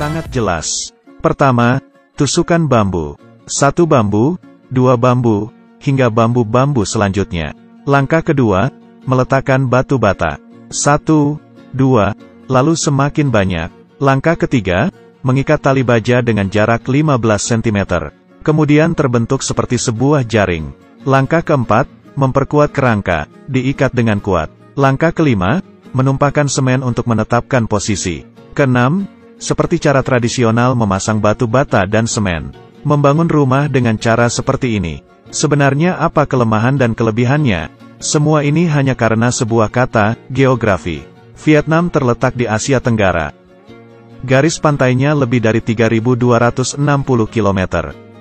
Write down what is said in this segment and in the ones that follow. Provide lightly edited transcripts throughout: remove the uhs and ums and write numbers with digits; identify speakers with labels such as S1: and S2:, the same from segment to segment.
S1: sangat jelas. Pertama, tusukan bambu. 1 bambu, 2 bambu, hingga bambu-bambu selanjutnya. Langkah kedua, meletakkan batu bata. 1, 2, lalu semakin banyak. Langkah ketiga, mengikat tali baja dengan jarak 15 cm. Kemudian terbentuk seperti sebuah jaring. Langkah keempat, memperkuat kerangka, diikat dengan kuat. Langkah kelima, menumpahkan semen untuk menetapkan posisi. Keenam, seperti cara tradisional memasang batu bata dan semen. Membangun rumah dengan cara seperti ini. Sebenarnya apa kelemahan dan kelebihannya? Semua ini hanya karena sebuah kata, geografi. Vietnam terletak di Asia Tenggara. Garis pantainya lebih dari 3.260 km.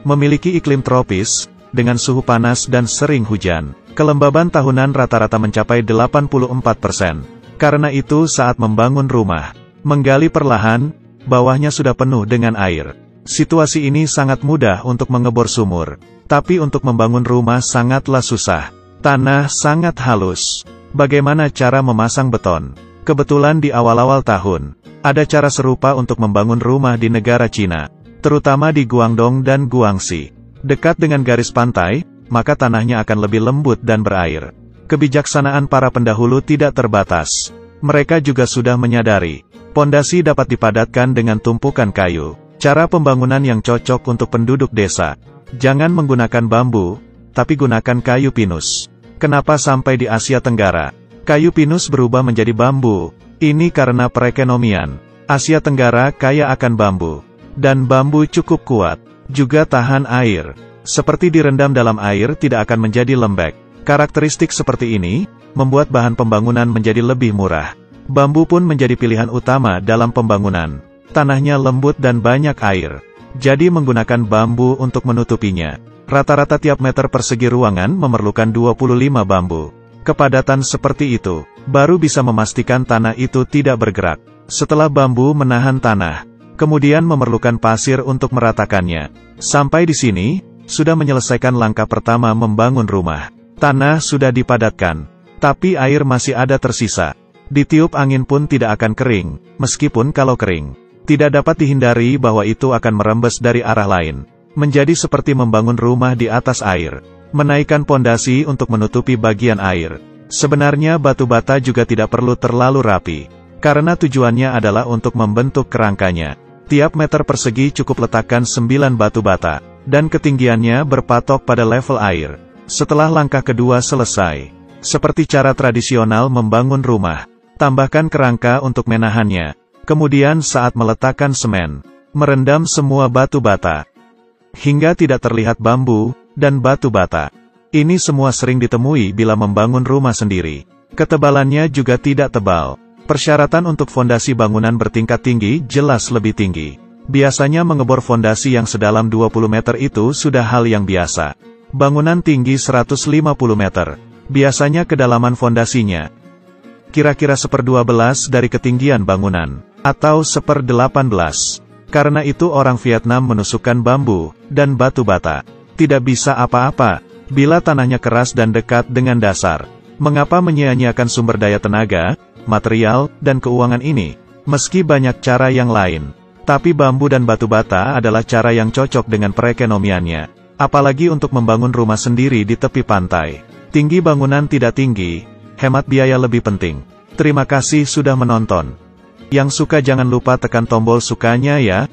S1: Memiliki iklim tropis, dengan suhu panas dan sering hujan. Kelembaban tahunan rata-rata mencapai 84%. Karena itu saat membangun rumah, menggali perlahan, bawahnya sudah penuh dengan air. Situasi ini sangat mudah untuk mengebor sumur. Tapi untuk membangun rumah sangatlah susah. Tanah sangat halus. Bagaimana cara memasang beton? Kebetulan di awal-awal tahun, ada cara serupa untuk membangun rumah di negara Cina, terutama di Guangdong dan Guangxi. Dekat dengan garis pantai, maka tanahnya akan lebih lembut dan berair. Kebijaksanaan para pendahulu tidak terbatas. Mereka juga sudah menyadari, pondasi dapat dipadatkan dengan tumpukan kayu. Cara pembangunan yang cocok untuk penduduk desa. Jangan menggunakan bambu, tapi gunakan kayu pinus. Kenapa sampai di Asia Tenggara kayu pinus berubah menjadi bambu? Ini karena perekonomian. Asia Tenggara kaya akan bambu. Dan bambu cukup kuat. Juga tahan air. Seperti direndam dalam air tidak akan menjadi lembek. Karakteristik seperti ini, membuat bahan pembangunan menjadi lebih murah. Bambu pun menjadi pilihan utama dalam pembangunan. Tanahnya lembut dan banyak air. Jadi menggunakan bambu untuk menutupinya. Rata-rata tiap meter persegi ruangan memerlukan 25 bambu. Kepadatan seperti itu, baru bisa memastikan tanah itu tidak bergerak. Setelah bambu menahan tanah, kemudian memerlukan pasir untuk meratakannya. Sampai di sini, sudah menyelesaikan langkah pertama membangun rumah. Tanah sudah dipadatkan, tapi air masih ada tersisa. Ditiup angin pun tidak akan kering, meskipun kalau kering, tidak dapat dihindari bahwa itu akan merembes dari arah lain. Menjadi seperti membangun rumah di atas air. Menaikkan pondasi untuk menutupi bagian air. Sebenarnya batu bata juga tidak perlu terlalu rapi. Karena tujuannya adalah untuk membentuk kerangkanya. Tiap meter persegi cukup letakkan 9 batu bata. Dan ketinggiannya berpatok pada level air. Setelah langkah kedua selesai. Seperti cara tradisional membangun rumah. Tambahkan kerangka untuk menahannya. Kemudian saat meletakkan semen, merendam semua batu bata. Hingga tidak terlihat bambu, dan batu bata. Ini semua sering ditemui bila membangun rumah sendiri. Ketebalannya juga tidak tebal. Persyaratan untuk fondasi bangunan bertingkat tinggi jelas lebih tinggi. Biasanya mengebor fondasi yang sedalam 20 meter itu sudah hal yang biasa. Bangunan tinggi 150 meter. Biasanya kedalaman fondasinya kira-kira 1/12 dari ketinggian bangunan. Atau 1/18. Karena itu orang Vietnam menusukkan bambu, dan batu bata. Tidak bisa apa-apa, bila tanahnya keras dan dekat dengan dasar. Mengapa menyia-nyiakan sumber daya tenaga, material, dan keuangan ini? Meski banyak cara yang lain. Tapi bambu dan batu bata adalah cara yang cocok dengan perekonomiannya. Apalagi untuk membangun rumah sendiri di tepi pantai. Tinggi bangunan tidak tinggi, hemat biaya lebih penting. Terima kasih sudah menonton. Yang suka jangan lupa tekan tombol sukanya ya.